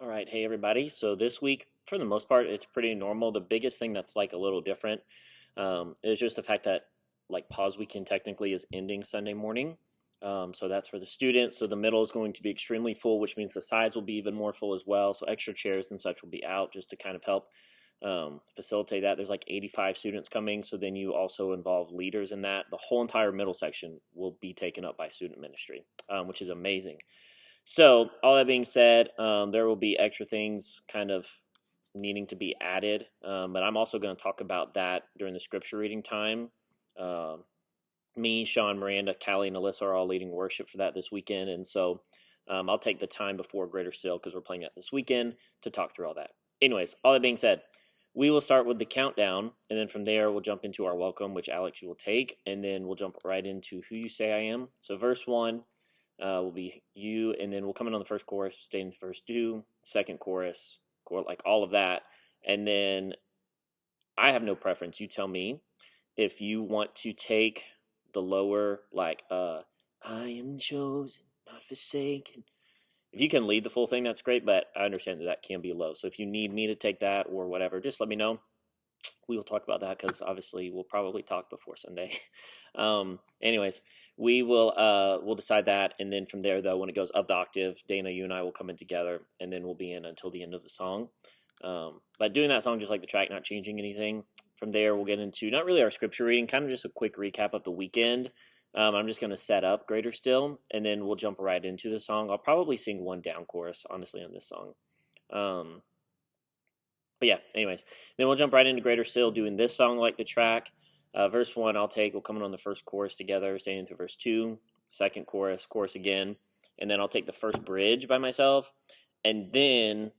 All right, hey everybody. So this week, for the most part, it's pretty normal. The biggest thing that's like a little different is just the fact that like pause weekend technically is ending Sunday morning. So that's for the students. So the middle is going to be extremely full, which means the sides will be even more full as well. So extra chairs and such will be out just to kind of help facilitate that. There's like 85 students coming, so then you also involve leaders in that. The whole entire middle section will be taken up by student ministry, which is amazing. So, all that being said, there will be extra things kind of needing to be added, but I'm also going to talk about that during the scripture reading time. Uh, Me, Sean, Miranda, Callie, and Alyssa are all leading worship for that this weekend, and so I'll take the time before Greater Still because we're playing that this weekend to talk through all that. Anyways, all that being said, we will start with the countdown, and then from there we'll jump into our welcome, which Alex you will take, and then we'll jump right into who you say I am. So, verse 1 will be you, and then we'll come in on the first chorus, stay in the first two, second chorus, like all of that, and then I have no preference. You tell me if you want to take the lower, like I am chosen, not forsaken. If you can lead the full thing, that's great, but I understand that can be low. So if you need me to take that or whatever, just let me know. We will talk about that because obviously we'll probably talk before Sunday. Anyways, we'll decide that, and then from there though, when it goes up the octave, Dana, you and I will come in together, and then we'll be in until the end of the song. But doing that song just like the track, not changing anything. From there, we'll get into not really our scripture reading, kind of just a quick recap of the weekend. I'm just going to set up Greater Still, and then we'll jump right into the song. I'll probably sing one down chorus, honestly, on this song. But yeah, anyways, then we'll jump right into Greater Still, doing this song like the track. Verse 1, I'll take, we'll come in on the first chorus together, staying into verse 2, second chorus, chorus again, and then I'll take the first bridge by myself, and then,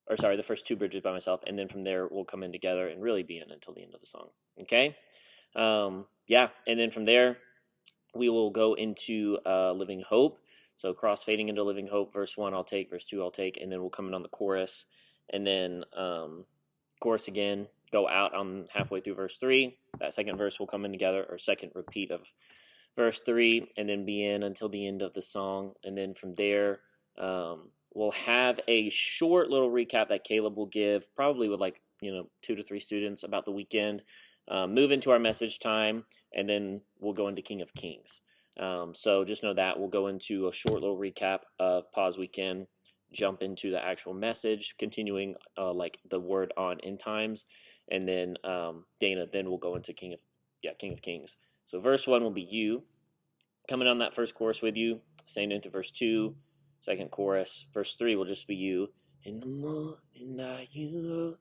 or sorry, the first two bridges by myself, and then from there we'll come in together and really be in until the end of the song. Okay? Yeah, and then from there we will go into Living Hope. So cross-fading into Living Hope, verse 1 I'll take, verse 2 I'll take, and then we'll come in on the chorus, and then chorus again, go out on halfway through verse 3. That second verse will come in together, or second repeat of verse 3, and then be in until the end of the song. And then from there, we'll have a short little recap that Caleb will give, probably with 2 to 3 students about the weekend. Move into our message time, and then we'll go into King of Kings. So just know that we'll go into a short little recap of Pause Weekend, jump into the actual message, continuing like the word on end times, and then Dana. Then we'll go into King of Kings. So verse 1 will be you, coming on that first chorus with you, staying into verse 2, second chorus. Verse 3 will just be you. In the morning that you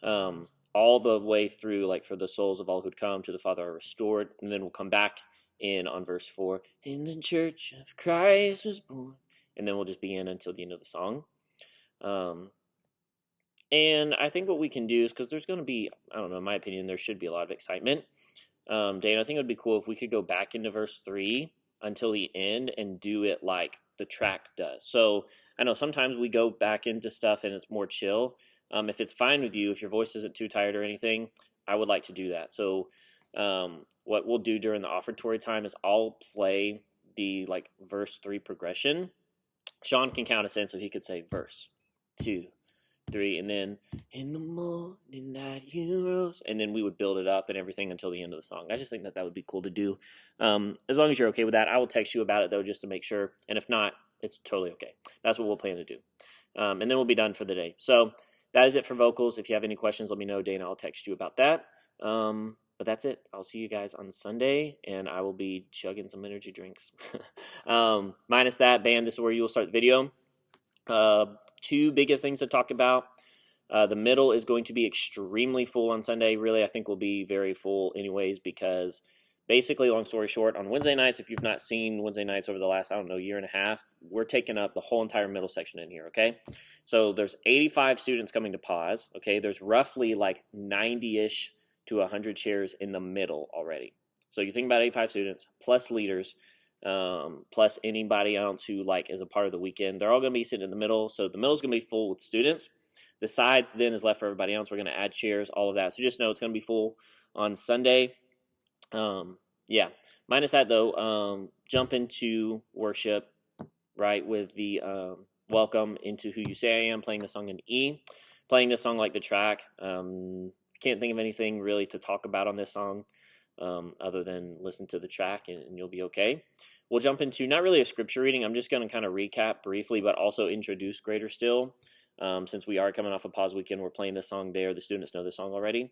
rose. All the way through, like for the souls of all who'd come to the Father are restored, and then we'll come back in on verse 4. In the church of Christ was born, and then we'll just be in until the end of the song. And I think what we can do is, because there's going to be, I don't know, in my opinion, there should be a lot of excitement. Dana, I think it would be cool if we could go back into verse 3 until the end and do it like the track does. So I know sometimes we go back into stuff and it's more chill. If it's fine with you, if your voice isn't too tired or anything, I would like to do that. So what we'll do during the offertory time is I'll play the verse 3 progression. Sean can count us in, so he could say verse 2, 3, and then in the morning that you rose, and then we would build it up and everything until the end of the song. I just think that would be cool to do. As long as you're okay with that, I will text you about it though, just to make sure. And if not, it's totally okay. That's what we'll plan to do. And then we'll be done for the day. So that is it for vocals. If you have any questions, let me know, Dana. I'll text you about that. But that's it. I'll see you guys on Sunday, and I will be chugging some energy drinks. Minus that, band, this is where you will start the video. Two biggest things to talk about. The middle is going to be extremely full on Sunday. Really, I think we'll be very full anyways, because basically, long story short, on Wednesday nights, if you've not seen Wednesday nights over the last, year and a half, we're taking up the whole entire middle section in here, okay? So there's 85 students coming to pause, okay? There's roughly 90-ish to 100 chairs in the middle already. So you think about 85 students, plus leaders, plus anybody else who is a part of the weekend. They're all going to be sitting in the middle, so the middle's going to be full with students. The sides then is left for everybody else. We're going to add chairs, all of that. So just know it's going to be full on Sunday. Yeah, minus that though, jump into worship, right, with the welcome into Who You Say I Am, playing the song in E, playing this song like the track. Can't think of anything really to talk about on this song other than listen to the track and you'll be okay. We'll jump into not really a scripture reading. I'm just going to kind of recap briefly, but also introduce Greater Still. Since we are coming off a pause weekend, we're playing this song there. The students know the song already.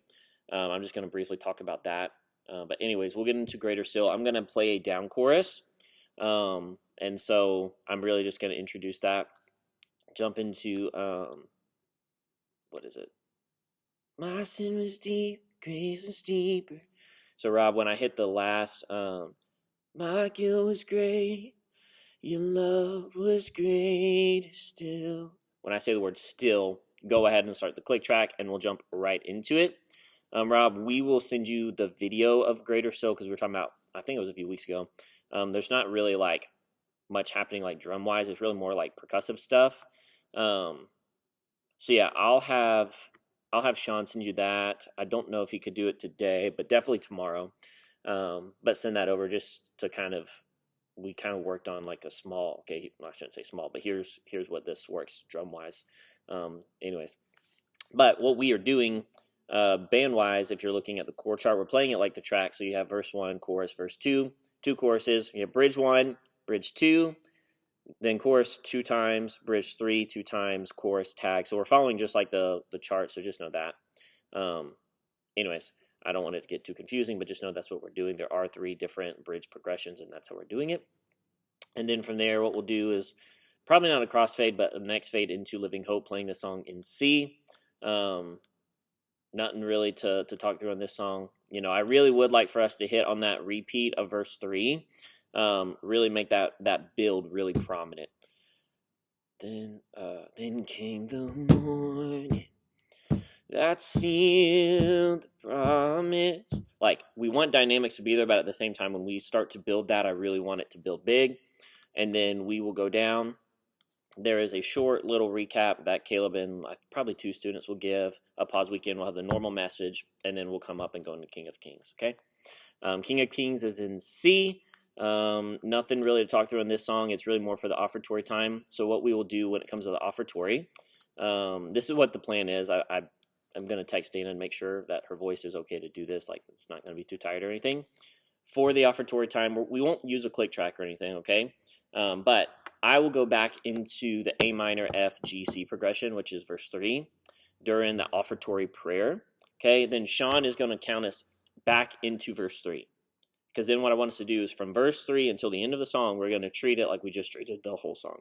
I'm just going to briefly talk about that. But anyways, we'll get into Greater Still. I'm going to play a down chorus. And so I'm really just going to introduce that. Jump into, what is it? My sin was deep, grace was deeper. So Rob, when I hit the last, my guilt was great, your love was greater still. When I say the word still, go ahead and start the click track and we'll jump right into it. Rob, we will send you the video of Greater Still because we were talking about, I think it was a few weeks ago. There's not really like much happening like drum wise. It's really more like percussive stuff. So yeah, I'll have Sean send you that. I don't know if he could do it today, but definitely tomorrow. But send that over just to we kind of worked on like a small, okay, I shouldn't say small, but here's what this works drum wise. Anyways, but what we are doing band wise, if you're looking at the chord chart, we're playing it like the track. So you have verse 1, chorus, verse 2, 2 choruses. You have bridge 1, bridge 2, then chorus 2 times, bridge 3 2 times, chorus tag. So we're following just like the chart. So just know that. Anyways, I don't want it to get too confusing, but just know that's what we're doing. There are 3 different bridge progressions, and that's how we're doing it. And then from there, what we'll do is probably not a crossfade, but a next fade into Living Hope, playing the song in C. Nothing really to talk through on this song. You know, I really would like for us to hit on that repeat of verse 3. Really make that build really prominent. Then came the morning that sealed the promise. Like, we want dynamics to be there, but at the same time, when we start to build that, I really want it to build big. And then we will go down. There is a short little recap that Caleb and probably 2 students will give. A pause weekend, we'll have the normal message, and then we'll come up and go into King of Kings, okay? King of Kings is in C. Nothing really to talk through in this song. It's really more for the offertory time. So what we will do when it comes to the offertory, this is what the plan is. I'm going to text Dana and make sure that her voice is okay to do this. Like, it's not going to be too tired or anything. For the offertory time, we won't use a click track or anything, okay? But I will go back into the A minor, F, G, C progression, which is verse 3, during the offertory prayer, okay? Then Sean is going to count us back into verse 3. Because then what I want us to do is from verse 3 until the end of the song, we're going to treat it like we just treated the whole song.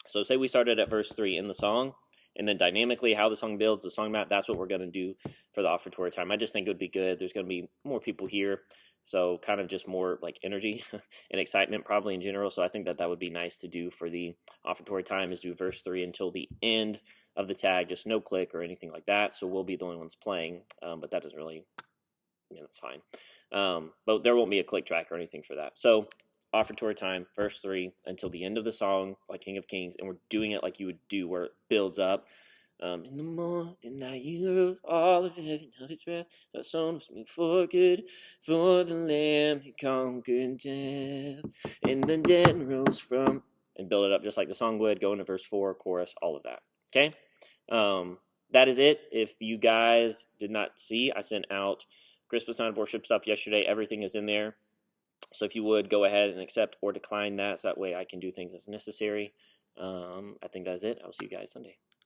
So say we started at verse 3 in the song, and then dynamically how the song builds, the song map, that's what we're going to do for the offertory time. I just think it would be good. There's going to be more people here, so kind of just more like energy and excitement probably in general. So I think that would be nice to do for the offertory time, is do verse 3 until the end of the tag, just no click or anything like that. So we'll be the only ones playing, but that doesn't really, that's fine. But there won't be a click track or anything for that. So offertory time, verse 3 until the end of the song, like King of Kings, and we're doing it like you would do, where it builds up. In the morning that you rose, all of heaven held its breath, the sun was made for good, for the Lamb had conquered death, and the dead rose from, and build it up just like the song would, go into verse 4, chorus, all of that, okay? That is it. If you guys did not see, I sent out Christmas night of worship stuff yesterday. Everything is in there. So if you would, go ahead and accept or decline that, so that way I can do things as necessary. I think that's it. I'll see you guys Sunday.